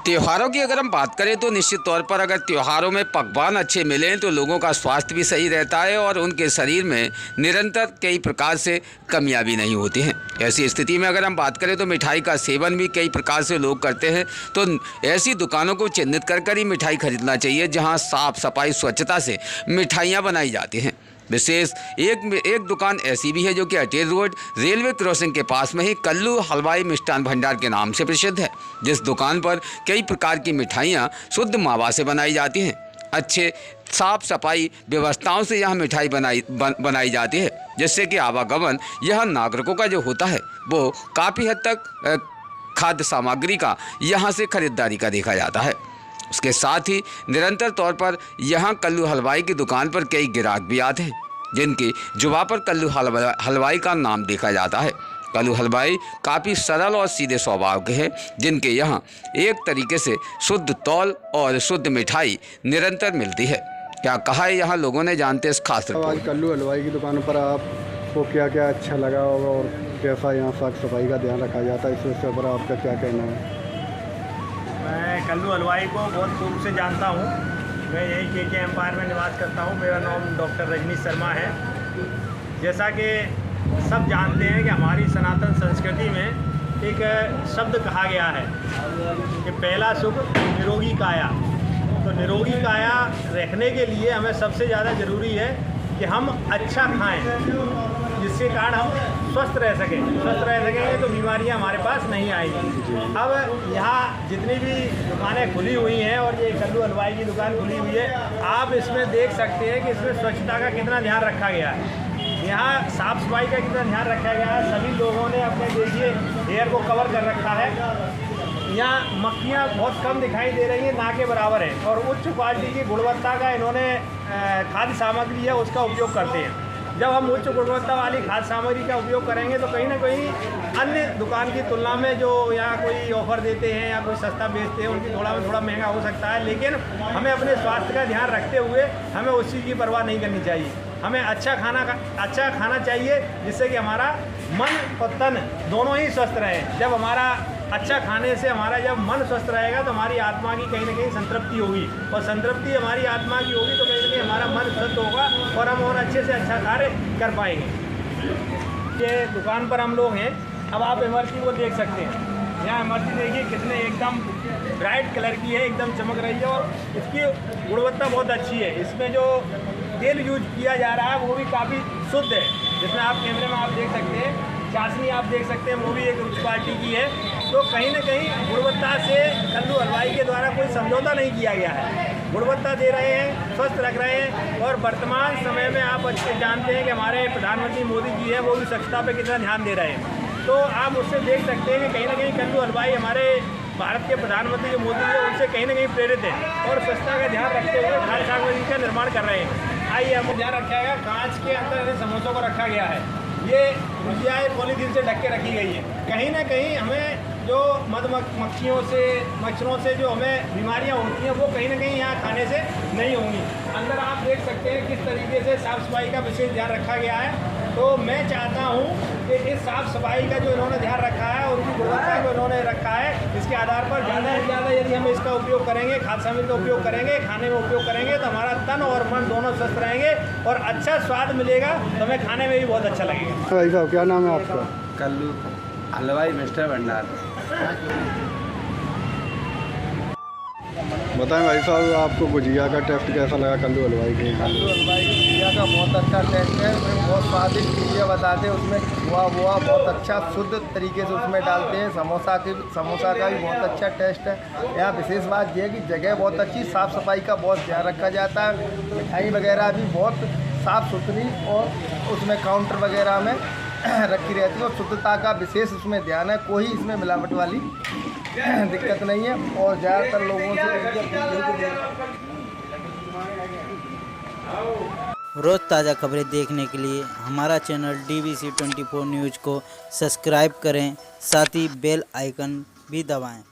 त्योहारों की अगर हम बात करें तो निश्चित तौर पर अगर त्योहारों में पकवान अच्छे मिलें तो लोगों का स्वास्थ्य भी सही रहता है और उनके शरीर में निरंतर कई प्रकार से कमियां भी नहीं होती हैं। ऐसी स्थिति में अगर हम बात करें तो मिठाई का सेवन भी कई प्रकार से लोग करते हैं, तो ऐसी दुकानों को चिन्हित कर ही मिठाई खरीदना चाहिए जहां साफ सफाई स्वच्छता से मिठाइयाँ बनाई जाती हैं। विशेष एक दुकान ऐसी भी है जो कि अटेर रोड रेलवे क्रॉसिंग के पास में ही कल्लू हलवाई मिष्ठान भंडार के नाम से प्रसिद्ध है, जिस दुकान पर कई प्रकार की मिठाइयाँ शुद्ध मावा से बनाई जाती हैं। अच्छे साफ सफाई व्यवस्थाओं से यह मिठाई बनाई जाती है, जिससे कि आवागमन यह नागरिकों का जो होता है वो काफ़ी हद तक खाद्य सामग्री का यहाँ से खरीदारी का देखा जाता है। उसके साथ ही निरंतर तौर पर यहाँ कल्लू हलवाई की दुकान पर कई ग्राहक भी आते हैं, जिनकी जुबान पर कल्लू हलवाई का नाम देखा जाता है। कल्लू हलवाई काफ़ी सरल और सीधे स्वभाव के हैं, जिनके यहाँ एक तरीके से शुद्ध तौल और शुद्ध मिठाई निरंतर मिलती है। क्या कहा है यहाँ लोगों ने, जानते इस खास आज कल्लू हलवाई की दुकान पर आपको क्या क्या अच्छा लगा होगा और कैसा यहाँ साफ सफाई का ध्यान रखा जाता है, इस विषय पर आपका क्या कहना है? मैं कल्लू हलवाई को बहुत पूर्व से जानता हूँ। मैं यही के एम्पायर में निवास करता हूँ। मेरा नाम डॉक्टर रजनीश शर्मा है। जैसा कि सब जानते हैं कि हमारी सनातन संस्कृति में एक शब्द कहा गया है कि पहला सुख निरोगी काया। तो निरोगी काया रखने के लिए हमें सबसे ज़्यादा ज़रूरी है कि हम अच्छा खाएं, जिसके कारण हम स्वस्थ रह सकेंगे तो बीमारियां हमारे पास नहीं आएंगी। अब यहाँ जितनी भी दुकानें खुली हुई हैं और ये कल्लू हलवाई की दुकान खुली हुई है, आप इसमें देख सकते हैं कि इसमें स्वच्छता का कितना ध्यान रखा गया है। यहाँ साफ़ सफाई का कितना ध्यान रखा गया है। सभी लोगों ने अपने देखिए हेयर को कवर कर रखा है। यहाँ मक्खियाँ बहुत कम दिखाई दे रही हैं, ना के बराबर है, और उच्च क्वालिटी की गुणवत्ता का इन्होंने खाद्य सामग्री है उसका उपयोग करते हैं। जब हम उच्च गुणवत्ता वाली खाद्य सामग्री का उपयोग करेंगे तो कहीं ना कहीं अन्य दुकान की तुलना में जो यहाँ कोई ऑफ़र देते हैं या कोई सस्ता बेचते हैं उनकी थोड़ा महंगा हो सकता है, लेकिन हमें अपने स्वास्थ्य का ध्यान रखते हुए हमें उस चीज़ की परवाह नहीं करनी चाहिए। हमें अच्छा खाना चाहिए, जिससे कि हमारा मन और तन दोनों ही स्वस्थ रहे। जब हमारा अच्छा खाने से हमारा जब मन स्वस्थ रहेगा तो हमारी आत्मा की कहीं ना कहीं संतृप्ति होगी, और संतृप्ति हमारी आत्मा की होगी तो कहीं ना कहीं हमारा मन शुद्ध होगा और हम और अच्छे से अच्छा कार्य कर पाएंगे। ये दुकान पर हम लोग हैं। अब आप इमरती को देख सकते हैं। यहाँ इमरती देखिए कितने एकदम ब्राइट कलर की है, एकदम चमक रही है और इसकी गुणवत्ता बहुत अच्छी है। इसमें जो तेल यूज किया जा रहा है वो भी काफ़ी शुद्ध है, जिसमें आप कैमरे में आप देख सकते हैं। चाशनी आप देख सकते हैं, वो भी एक उच्च क्वालिटी की है। तो कहीं ना कहीं गुणवत्ता से कल्लू हलवाई के द्वारा कोई समझौता नहीं किया गया है। गुणवत्ता दे रहे हैं, स्वस्थ रख रहे हैं। और वर्तमान समय में आप अच्छे जानते हैं कि हमारे प्रधानमंत्री मोदी जी हैं, वो भी स्वच्छता पर कितना ध्यान दे रहे हैं। तो आप उससे देख सकते हैं कि कहीं ना कहीं कल्लू हलवाई हमारे भारत के प्रधानमंत्री जो मोदी जी उनसे कहीं ना कहीं प्रेरित है और स्वच्छता का ध्यान रखते हुए खाद्य सामग्री का निर्माण कर रहे हैं। आइए हमको ध्यान रखा गया, कांच के अंदर समोसों को रखा गया है। ये भुजियाएँ पॉलीथीन से ढक के रखी गई है। कहीं ना कहीं हमें जो मधुमक्खियों से मच्छरों से जो हमें बीमारियां होती हैं वो कहीं ना कहीं यहाँ खाने से नहीं होंगी। अंदर आप देख सकते हैं किस तरीके से साफ़ सफाई का विशेष ध्यान रखा गया है। तो मैं चाहता हूँ कि इस साफ़ सफाई का जो इन्होंने ध्यान रखा है और उनकी गुणवत्ता को इन्होंने रखा है, इसके आधार पर ज़्यादा से ज़्यादा यदि हम इसका उपयोग करेंगे, खाद्य सामग्री का उपयोग करेंगे, खाने में उपयोग करेंगे तो हमारा तन और मन दोनों स्वस्थ रहेंगे और अच्छा स्वाद मिलेगा तो हमें खाने में भी बहुत अच्छा लगेगा। भाई साहब क्या नाम है आपका? कल्लू हलवाई मिष्ठान भंडार। बताएं भाई साहब, आपको गुजिया का टेस्ट कैसा लगा कल्लू हलवाई के? कल्लू हलवाई की गुजिया का बहुत अच्छा टेस्ट है। उसमें बहुत स्वादिष्ट गुजिया बताते हैं। उसमें खोआ बहुत अच्छा शुद्ध तरीके से उसमें डालते हैं। समोसा का भी बहुत अच्छा टेस्ट है। यहाँ विशेष बात यह है कि जगह बहुत अच्छी, साफ़ सफाई का बहुत ध्यान रखा जाता है। मिठाई वगैरह भी बहुत साफ़ सुथरी और उसमें काउंटर वगैरह में रखी रहती है और शुद्धता का विशेष उसमें ध्यान है। कोई इसमें मिलावट वाली दिक्कत नहीं है। और ज़्यादातर लोगों से रोज़ ताज़ा खबरें देखने के लिए हमारा चैनल DBC 24 न्यूज़ को सब्सक्राइब करें, साथ ही बेल आइकन भी दबाएं।